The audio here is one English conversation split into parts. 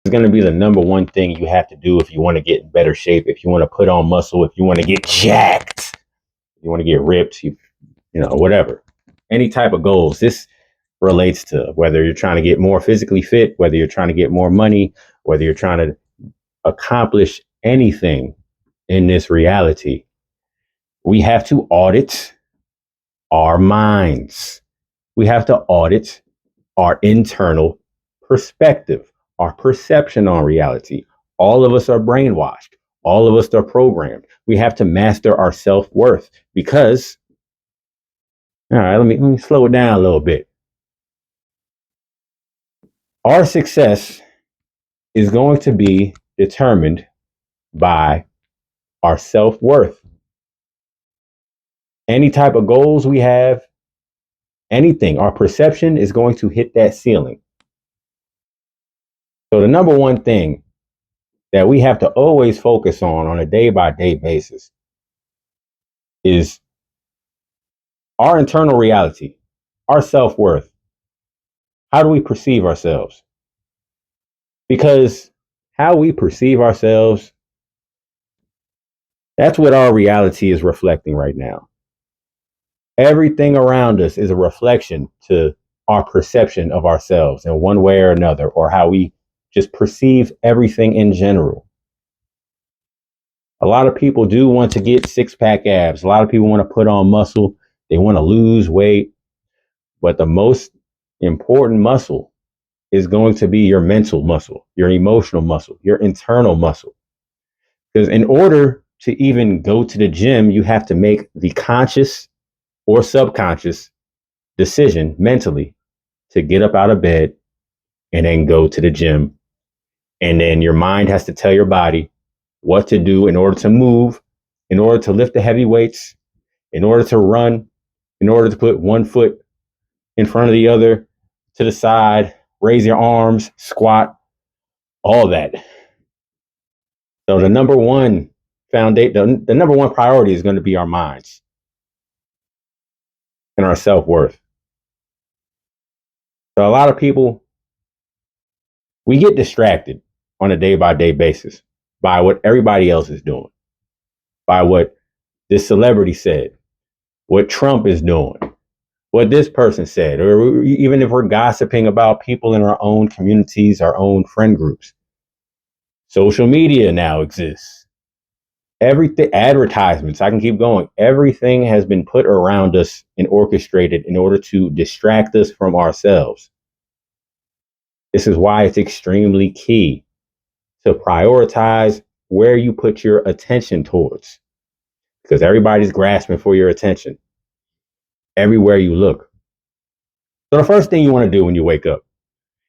It's going to be the number one thing you have to do if you want to get in better shape, if you want to put on muscle, if you want to get jacked, if you want to get ripped, whatever. Any type of goals. This relates to whether you're trying to get more physically fit, whether you're trying to get more money, whether you're trying to accomplish anything in this reality. We have to audit our minds. We have to audit our internal perspective, our perception on reality. All of us are brainwashed. All of us are programmed. We have to master our self-worth because, all right, let me slow it down a little bit. Our success is going to be determined by our self-worth. Any type of goals we have, anything, our perception is going to hit that ceiling. So the number one thing that we have to always focus on a day-by-day basis is our internal reality, our self-worth. How do we perceive ourselves? Because how we perceive ourselves, that's what our reality is reflecting right now. Everything around us is a reflection to our perception of ourselves in one way or another, or how we just perceive everything in general. A lot of people do want to get six-pack abs. A lot of people want to put on muscle. They want to lose weight. But the most important muscle is going to be your mental muscle, your emotional muscle, your internal muscle. Because in order to even go to the gym, you have to make the conscious or subconscious decision mentally to get up out of bed and then go to the gym. And then your mind has to tell your body what to do in order to move, in order to lift the heavy weights, in order to run, in order to put one foot in front of the other, to the side, raise your arms, squat, all that. So the number one the number one priority is going to be our minds and our self-worth. So a lot of people, we get distracted on a day-by-day basis by what everybody else is doing, by what this celebrity said, what Trump is doing, what this person said, or even if we're gossiping about people in our own communities, our own friend groups. Social media now exists. Everything, advertisements, I can keep going. Everything has been put around us and orchestrated in order to distract us from ourselves. This is why it's extremely key to prioritize where you put your attention towards, because everybody's grasping for your attention everywhere you look. So the first thing you want to do when you wake up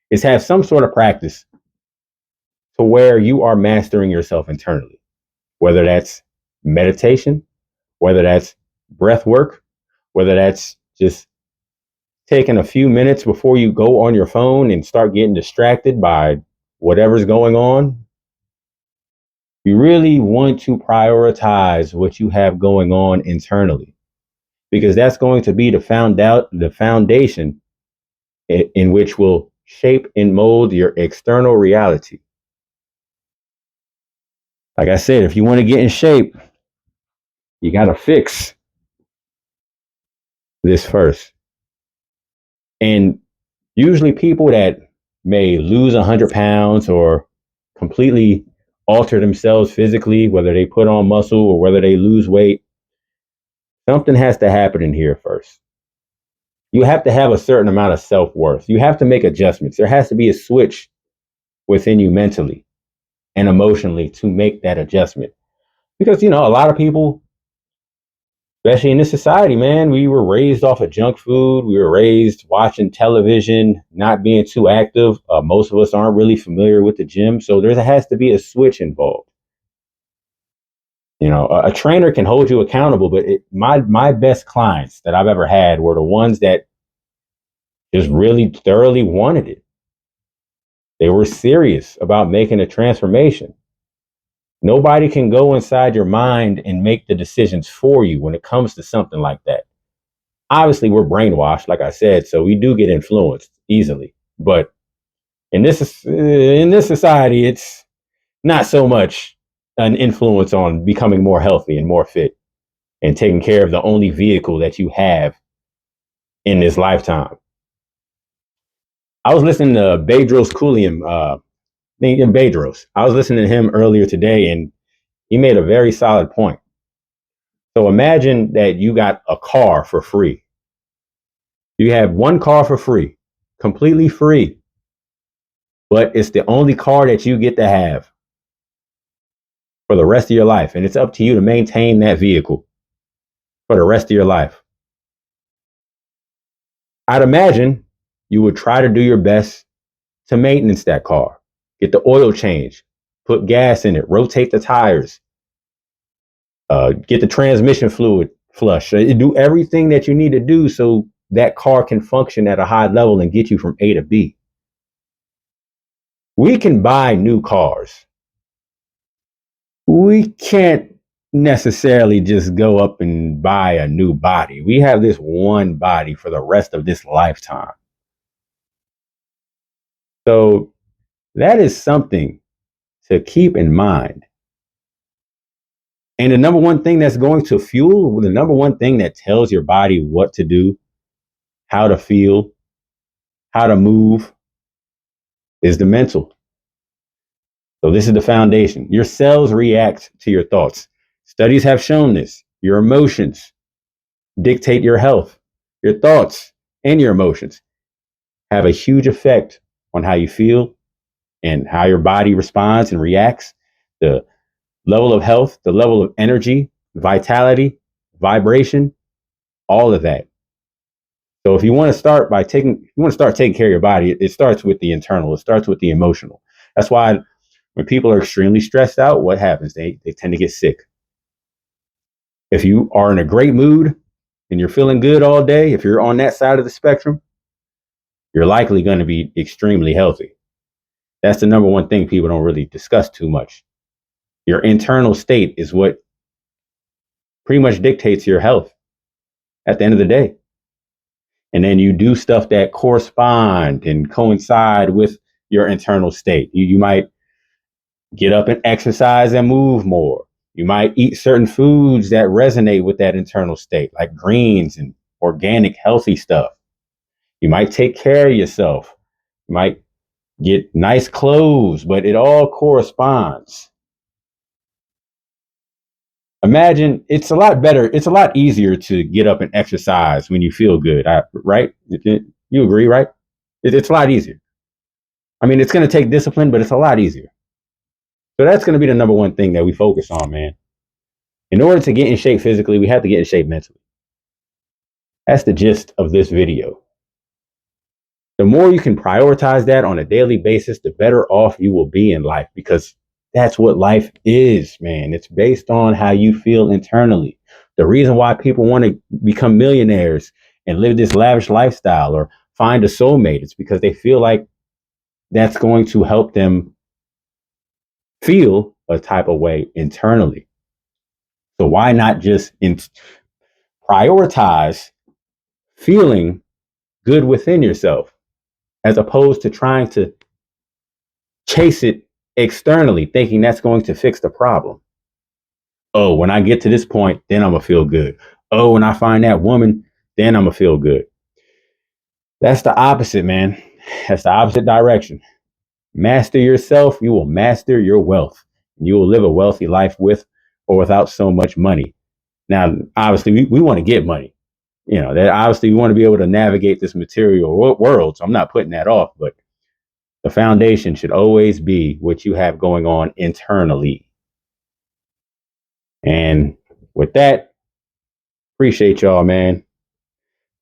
is have some sort of practice to where you are mastering yourself internally, whether that's meditation, whether that's breath work, whether that's just taking a few minutes before you go on your phone and start getting distracted by whatever's going on. You really want to prioritize what you have going on internally, because that's going to be the foundation in which will shape and mold your external reality. Like I said, if you want to get in shape, you got to fix this first. And usually people that may lose 100 pounds or completely alter themselves physically, whether they put on muscle or whether they lose weight, something has to happen in here first. You have to have a certain amount of self-worth. You have to make adjustments. There has to be a switch within you mentally and emotionally to make that adjustment. Because, a lot of people, especially in this society, man, we were raised off of junk food. We were raised watching television, not being too active. Most of us aren't really familiar with the gym. So there has to be a switch involved. A trainer can hold you accountable, but my best clients that I've ever had were the ones that just really thoroughly wanted it. They were serious about making a transformation. Nobody can go inside your mind and make the decisions for you when it comes to something like that. Obviously, we're brainwashed, like I said, so we do get influenced easily. But In this society, it's not so much an influence on becoming more healthy and more fit and taking care of the only vehicle that you have in this lifetime. I was listening to Bedros Kouliam, Bedros. I was listening to him earlier today, and he made a very solid point. So imagine that you got a car for free. You have one car for free, completely free, but it's the only car that you get to have for the rest of your life. And it's up to you to maintain that vehicle for the rest of your life. I'd imagine you would try to do your best to maintenance that car, get the oil change, put gas in it, rotate the tires, get the transmission fluid flush, do everything that you need to do so that car can function at a high level and get you from A to B. We can buy new cars. We can't necessarily just go up and buy a new body. We have this one body for the rest of this lifetime. So that is something to keep in mind. And the number one thing that's going to fuel, the number one thing that tells your body what to do, how to feel, how to move, is the mental. So this is the foundation. Your cells react to your thoughts. Studies have shown this. Your emotions dictate your health. Your thoughts and your emotions have a huge effect on how you feel and how your body responds and reacts. The level of health, the level of energy, vitality, vibration, all of that. So if you want to start taking care of your body, it starts with the internal. It starts with the emotional. That's why when people are extremely stressed out, what happens? They tend to get sick. If you are in a great mood and you're feeling good all day, if you're on that side of the spectrum, you're likely going to be extremely healthy. That's the number one thing people don't really discuss too much. Your internal state is what pretty much dictates your health at the end of the day. And then you do stuff that correspond and coincide with your internal state. You might get up and exercise and move more. You might eat certain foods that resonate with that internal state, like greens and organic, healthy stuff. You might take care of yourself. You might get nice clothes, but it all corresponds. Imagine it's a lot better. It's a lot easier to get up and exercise when you feel good, right? You agree, right? It's a lot easier. I mean, it's going to take discipline, but it's a lot easier. So that's going to be the number one thing that we focus on, man. In order to get in shape physically, we have to get in shape mentally. That's the gist of this video. The more you can prioritize that on a daily basis, the better off you will be in life, because that's what life is, man. It's based on how you feel internally. The reason why people want to become millionaires and live this lavish lifestyle or find a soulmate is because they feel like that's going to help them feel a type of way internally. So why not just prioritize feeling good within yourself as opposed to trying to chase it externally, thinking that's going to fix the problem. Oh, when I get to this point, then I'm going to feel good. Oh, when I find that woman, then I'm going to feel good. That's the opposite, man. That's the opposite direction. Master yourself, you will master your wealth. You will live a wealthy life with or without so much money. Now, obviously, we want to get money. That obviously we want to be able to navigate this material world. So I'm not putting that off, but the foundation should always be what you have going on internally. And with that, appreciate y'all, man.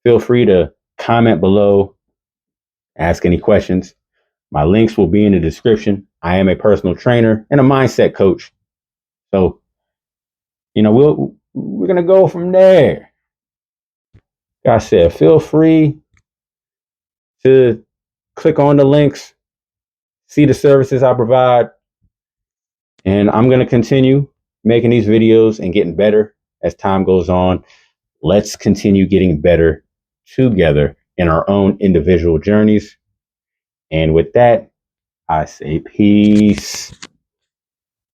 Feel free to comment below, ask any questions. My links will be in the description. I am a personal trainer and a mindset coach. So, we're going to go from there. Like I said, feel free to click on the links, see the services I provide, and I'm going to continue making these videos and getting better as time goes on. Let's continue getting better together in our own individual journeys. And with that, I say peace.